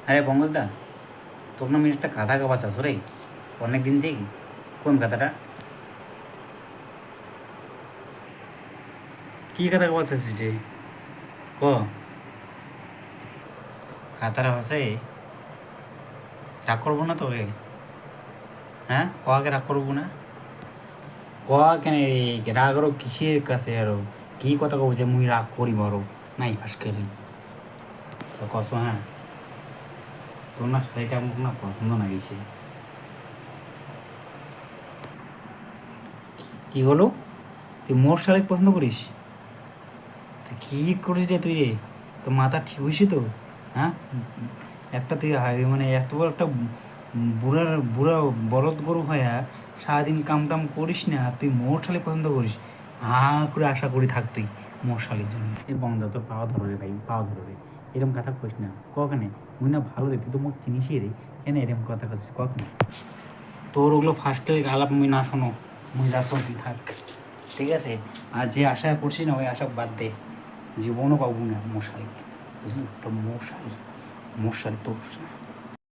আরে পঙ্কজদা, তোর নামে একটা কাঁথা কাবাস আছো রে অনেক দিন থেকে। কোন কাঁথাটা? কি কাঁথা কাবাস আছিস রে? ক কাঁথাটা হসে রাগ করবো না তোকে? হ্যাঁ, আগে রাগ করবো না? ক কেন রে রাগ আরো কিসের কাছে আরো? কি কথা কব যে মুই রাগ করি বড়? নাই ফাঁস খেলি তো কস। হ্যাঁ, তোর না শাড়িটা মুখ না পছন্দ না গেছে। কি হলো? তুই মোর শাড়ি পছন্দ করিস? তুই কী করিস রে তুই রে? তোর মাথা ঠিক হয়েছে তো? হ্যাঁ, একটা তুই মানে এত বড় একটা বুড়ার বুড়া বলদ গরু হয়া সারাদিন কাম টাম করিস না, তুই মোর শালি পছন্দ করিস? করে আশা করি থাক তুই মোর শালির জন্য। এই বন্ধ তোর পাওয়া ধরো রে ভাই, পাওয়া ধরো রে। এরকম কথা কইস না কখানে। মুই না ভালো রে, তুই তো মুখ চিনিসই রে, কেন এরকম কথা কইছিস কখনো? তোর ওগুলো ফার্স্টে আলাপ মুই না শোনো, মুই যা শোন তুই থাক, ঠিক আছে? আর যে আশা করছিস না ওই আশা বাদ দে, জীবনও পাবো না মশাই, বুঝলি? ওটা মশাই, মশাই তোর না।